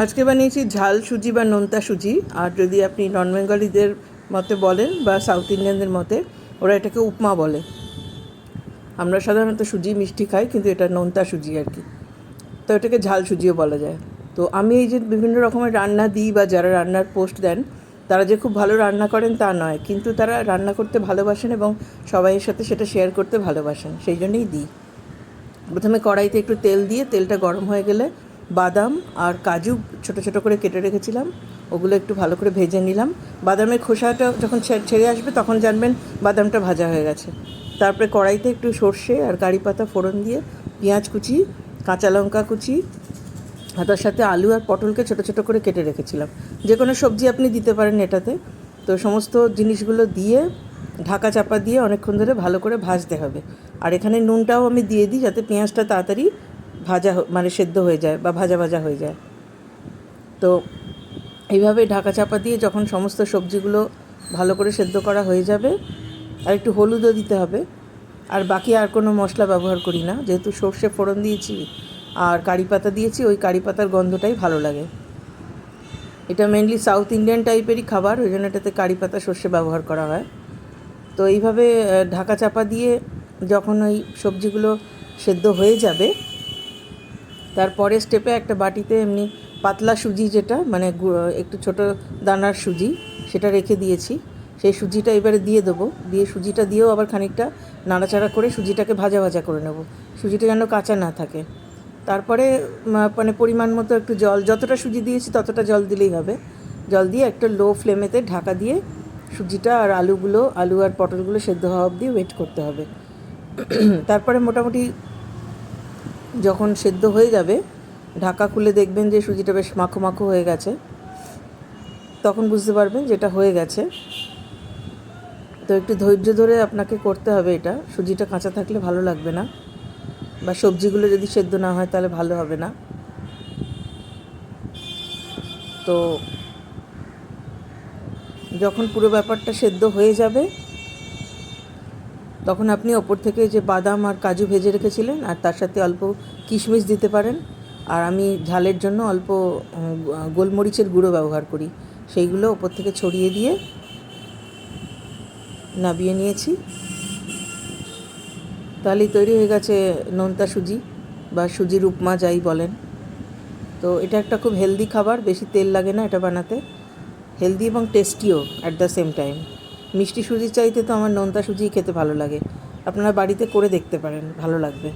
আজকে বানিয়েছি ঝাল সুজি বা নোনতা সুজি। আর যদি আপনি নন বেঙ্গলিদের মতে বলেন বা সাউথ ইন্ডিয়ানদের মতে, ওরা এটাকে উপমা বলে। আমরা সাধারণত সুজি মিষ্টি খাই, কিন্তু এটা নোনতা সুজি আর কি। তো এটাকে ঝাল সুজিও বলা যায়। তো আমি এই যে বিভিন্ন রকমের রান্না দিই বা যারা রান্নার পোস্ট দেন, তারা যে খুব ভালো রান্না করেন তা নয়, কিন্তু তারা রান্না করতে ভালোবাসেন এবং সবাইয়ের সাথে সেটা শেয়ার করতে ভালোবাসেন, সেই জন্যই দিই। প্রথমে কড়াইতে একটু তেল দিয়ে তেলটা গরম হয়ে গেলে বাদাম আর কাজু ছোটো ছোটো করে কেটে রেখেছিলাম, ওগুলো একটু ভালো করে ভেজে নিলাম। বাদামের খোসাটা যখন ছেড়ে আসবে তখন জানবেন বাদামটা ভাজা হয়ে গেছে। তারপরে কড়াইতে একটু সর্ষে আর কারি পাতা ফোড়ন দিয়ে পেঁয়াজ কুচি, কাঁচা লঙ্কা কুচি, আর তার সাথে আলু আর পটলকে ছোটো ছোটো করে কেটে রেখেছিলাম। যে কোনো সবজি আপনি দিতে পারেন এটাতে। তো সমস্ত জিনিসগুলো দিয়ে ঢাকা চাপা দিয়ে অনেকক্ষণ ধরে ভালো করে ভাজতে হবে। আর এখানে নুনটাও আমি দিয়ে দিই যাতে পেঁয়াজটা তাড়াতাড়ি মানে সেদ্ধ হয়ে যায় বা ভাজা ভাজা হয়ে যায়। তো এইভাবে ঢাকা চাপা দিয়ে যখন সমস্ত সবজিগুলো ভালো করে সেদ্ধ করা হয়ে যাবে, আর একটু হলুদও দিতে হবে। আর বাকি আর কোনো মশলা ব্যবহার করি না, যেহেতু সর্ষে ফোড়ন দিয়েছি আর কারি পাতা দিয়েছি, ওই কারি পাতার গন্ধটাই ভালো লাগে। এটা মেনলি সাউথ ইন্ডিয়ান টাইপেরই খাবার, ওই জন্য এটাতে কারি পাতা সর্ষে ব্যবহার করা হয়। তো এইভাবে ঢাকা চাপা দিয়ে যখন ওই সবজিগুলো সেদ্ধ হয়ে যাবে, তারপরে স্টেপে একটা বাটিতে এমনি পাতলা সুজি, যেটা মানে একটু ছোটো দানার সুজি, সেটা রেখে দিয়েছি। সেই সুজিটা এবারে দিয়ে দেবো, দিয়ে সুজিটা দিয়েও আবার খানিকটা নাড়াচাড়া করে সুজিটাকে ভাজা ভাজা করে নেব, সুজিটা যেন কাঁচা না থাকে। তারপরে মানে পরিমাণ মতো একটু জল, যতটা সুজি দিয়েছি ততটা জল দিলেই হবে। জল দিয়ে একটা লো ফ্লেমেতে ঢাকা দিয়ে সুজিটা আর আলু আর পটলগুলো সেদ্ধ হওয়া অবধি ওয়েট করতে হবে। তারপরে মোটামুটি যখন সেদ্ধ হয়ে যাবে, ঢাকা খুলে দেখবেন যে সুজিটা বেশ মাখো মাখো হয়ে গেছে, তখন বুঝতে পারবেন যেটা হয়ে গেছে। তো একটু ধৈর্য ধরে আপনাকে করতে হবে এটা, সুজিটা কাঁচা থাকলে ভালো লাগবে না, বা সবজিগুলো যদি সেদ্ধ না হয় তাহলে ভালো হবে না। তো যখন পুরো ব্যাপারটা সেদ্ধ হয়ে যাবে, তখন আপনি ওপর থেকে যে বাদাম আর কাজু ভেজে রেখেছিলেন আর তার সাথে অল্প কিশমিশ দিতে পারেন। আর আমি ঝালের জন্য অল্প গোলমরিচের গুঁড়ো ব্যবহার করি, সেইগুলো ওপর থেকে ছড়িয়ে দিয়ে নাবিয়ে নিয়েছি। তাহলেই তৈরি হয়ে গেছে নোনতা সুজি বা সুজির উপমা, যাই বলেন। তো এটা একটা খুব হেলদি খাবার, বেশি তেল লাগে না এটা বানাতে, হেলদি এবং টেস্টিও অ্যাট দ্য সেম টাইম। মিষ্টি সুজির চাইতে তো আমার নোনতা সুজিই খেতে ভালো লাগে। আপনারা বাড়িতে করে দেখতে পারেন, ভালো লাগবে।